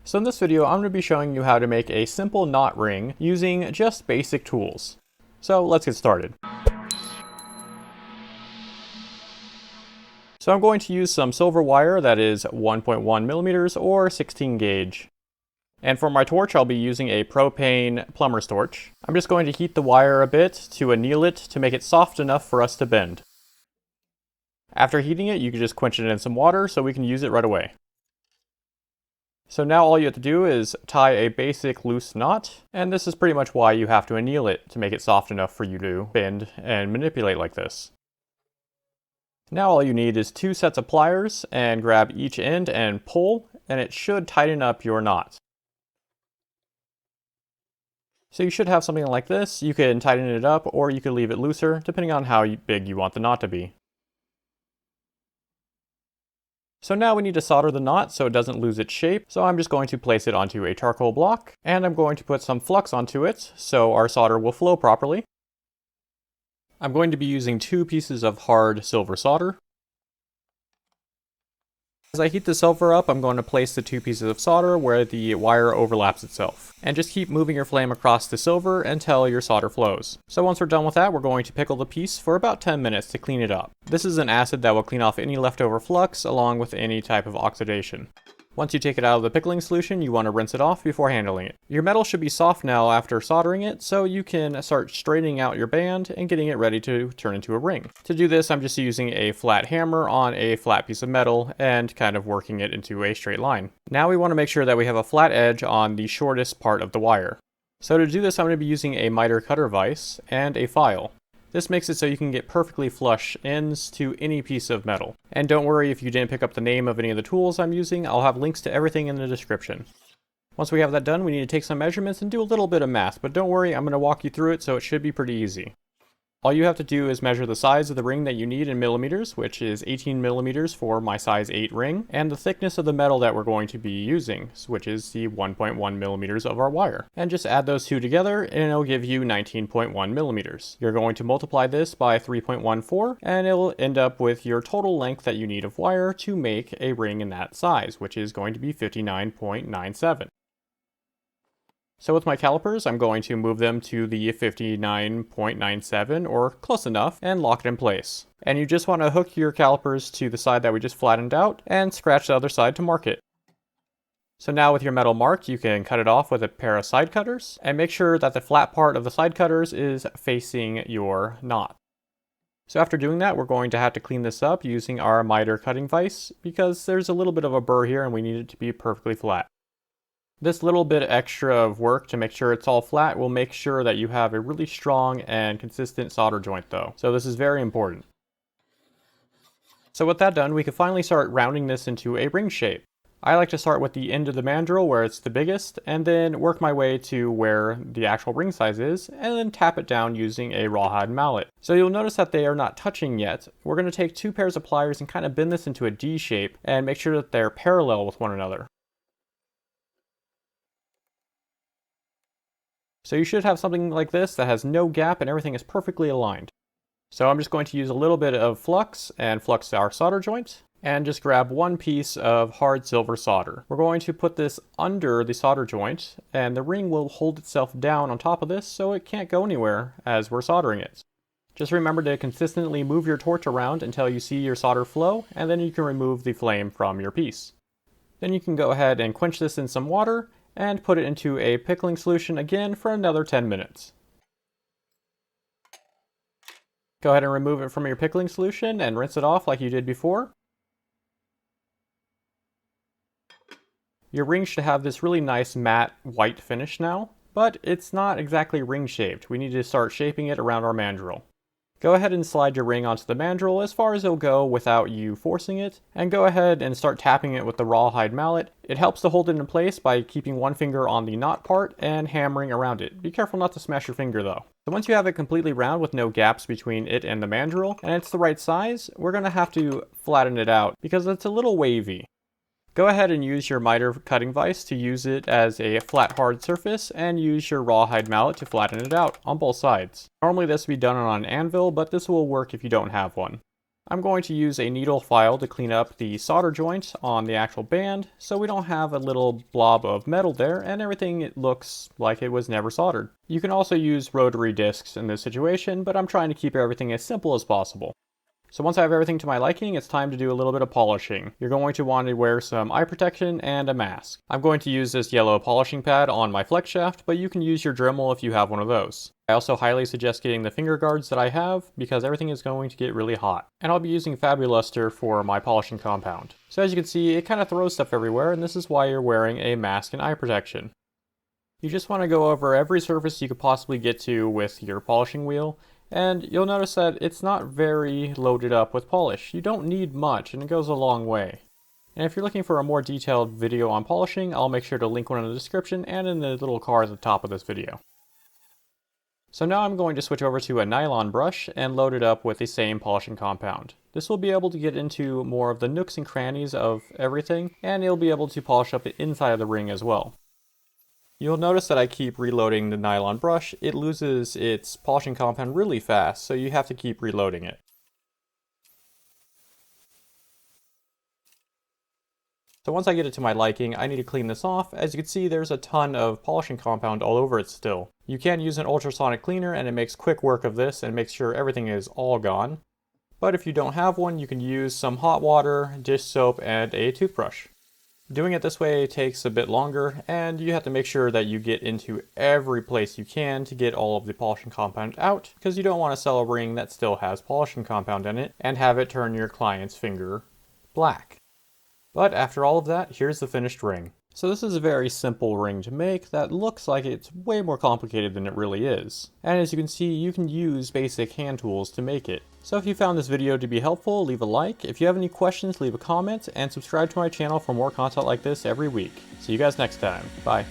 So in this video, I'm going to be showing you how to make a simple knot ring using just basic tools. So let's get started. So I'm going to use some silver wire that is 1.1 millimeters or 16 gauge. And for my torch, I'll be using a propane plumber's torch. I'm just going to heat the wire a bit to anneal it to make it soft enough for us to bend. After heating it, you can just quench it in some water so we can use it right away. So now all you have to do is tie a basic loose knot, and this is pretty much why you have to anneal it to make it soft enough for you to bend and manipulate like this. Now all you need is 2 sets of pliers and grab each end and pull, and it should tighten up your knot. So you should have something like this. You can tighten it up or you can leave it looser depending on how big you want the knot to be. So now we need to solder the knot so it doesn't lose its shape. So I'm just going to place it onto a charcoal block, and I'm going to put some flux onto it so our solder will flow properly. I'm going to be using 2 pieces of hard silver solder. As I heat the silver up, I'm going to place the 2 pieces of solder where the wire overlaps itself. And just keep moving your flame across the silver until your solder flows. So once we're done with that, we're going to pickle the piece for about 10 minutes to clean it up. This is an acid that will clean off any leftover flux along with any type of oxidation. Once you take it out of the pickling solution, you want to rinse it off before handling it. Your metal should be soft now after soldering it, so you can start straightening out your band and getting it ready to turn into a ring. To do this, I'm just using a flat hammer on a flat piece of metal and kind of working it into a straight line. Now we want to make sure that we have a flat edge on the shortest part of the wire. So to do this, I'm going to be using a miter cutter vise and a file. This makes it so you can get perfectly flush ends to any piece of metal. And don't worry if you didn't pick up the name of any of the tools I'm using, I'll have links to everything in the description. Once we have that done, we need to take some measurements and do a little bit of math, but don't worry, I'm going to walk you through it so it should be pretty easy. All you have to do is measure the size of the ring that you need in millimeters, which is 18 millimeters for my size 8 ring, and the thickness of the metal that we're going to be using, which is the 1.1 millimeters of our wire. And just add those 2 together and it'll give you 19.1 millimeters. You're going to multiply this by 3.14 and it'll end up with your total length that you need of wire to make a ring in that size, which is going to be 59.97. So with my calipers, I'm going to move them to the 59.97 or close enough and lock it in place. And you just want to hook your calipers to the side that we just flattened out and scratch the other side to mark it. So now with your metal marked, you can cut it off with a pair of side cutters and make sure that the flat part of the side cutters is facing your knot. So after doing that, we're going to have to clean this up using our miter cutting vise because there's a little bit of a burr here and we need it to be perfectly flat. This little bit extra of work to make sure it's all flat will make sure that you have a really strong and consistent solder joint though. So this is very important. So with that done, we can finally start rounding this into a ring shape. I like to start with the end of the mandrel where it's the biggest and then work my way to where the actual ring size is and then tap it down using a rawhide mallet. So you'll notice that they are not touching yet. We're going to take 2 pairs of pliers and kind of bend this into a D shape and make sure that they're parallel with one another. So you should have something like this that has no gap and everything is perfectly aligned. So I'm just going to use a little bit of flux and flux our solder joint and just grab 1 piece of hard silver solder. We're going to put this under the solder joint and the ring will hold itself down on top of this so it can't go anywhere as we're soldering it. Just remember to consistently move your torch around until you see your solder flow and then you can remove the flame from your piece. Then you can go ahead and quench this in some water and put it into a pickling solution again for another 10 minutes. Go ahead and remove it from your pickling solution and rinse it off like you did before. Your ring should have this really nice matte white finish now, but it's not exactly ring shaped. We need to start shaping it around our mandrel. Go ahead and slide your ring onto the mandrel as far as it'll go without you forcing it, and go ahead and start tapping it with the rawhide mallet. It helps to hold it in place by keeping 1 finger on the knot part and hammering around it. Be careful not to smash your finger though. So once you have it completely round with no gaps between it and the mandrel, and it's the right size, we're going to have to flatten it out because it's a little wavy. Go ahead and use your miter cutting vise to use it as a flat hard surface and use your rawhide mallet to flatten it out on both sides. Normally this would be done on an anvil, but this will work if you don't have one. I'm going to use a needle file to clean up the solder joint on the actual band so we don't have a little blob of metal there and everything looks like it was never soldered. You can also use rotary discs in this situation, but I'm trying to keep everything as simple as possible. So once I have everything to my liking, it's time to do a little bit of polishing. You're going to want to wear some eye protection and a mask. I'm going to use this yellow polishing pad on my flex shaft, but you can use your Dremel if you have one of those. I also highly suggest getting the finger guards that I have because everything is going to get really hot. And I'll be using Fabuluster for my polishing compound. So as you can see, it kind of throws stuff everywhere, and this is why you're wearing a mask and eye protection. You just want to go over every surface you could possibly get to with your polishing wheel, and you'll notice that it's not very loaded up with polish. You don't need much, and it goes a long way. And if you're looking for a more detailed video on polishing, I'll make sure to link one in the description and in the little card at the top of this video. So now I'm going to switch over to a nylon brush and load it up with the same polishing compound. This will be able to get into more of the nooks and crannies of everything, and you'll be able to polish up the inside of the ring as well. You'll notice that I keep reloading the nylon brush. It loses its polishing compound really fast, so you have to keep reloading it. So once I get it to my liking, I need to clean this off. As you can see, there's a ton of polishing compound all over it still. You can use an ultrasonic cleaner and it makes quick work of this and makes sure everything is all gone. But if you don't have one, you can use some hot water, dish soap, and a toothbrush. Doing it this way takes a bit longer, and you have to make sure that you get into every place you can to get all of the polishing compound out, because you don't want to sell a ring that still has polishing compound in it and have it turn your client's finger black. But after all of that, here's the finished ring. So this is a very simple ring to make that looks like it's way more complicated than it really is. And as you can see, you can use basic hand tools to make it. So if you found this video to be helpful, leave a like. If you have any questions, leave a comment, and subscribe to my channel for more content like this every week. See you guys next time. Bye.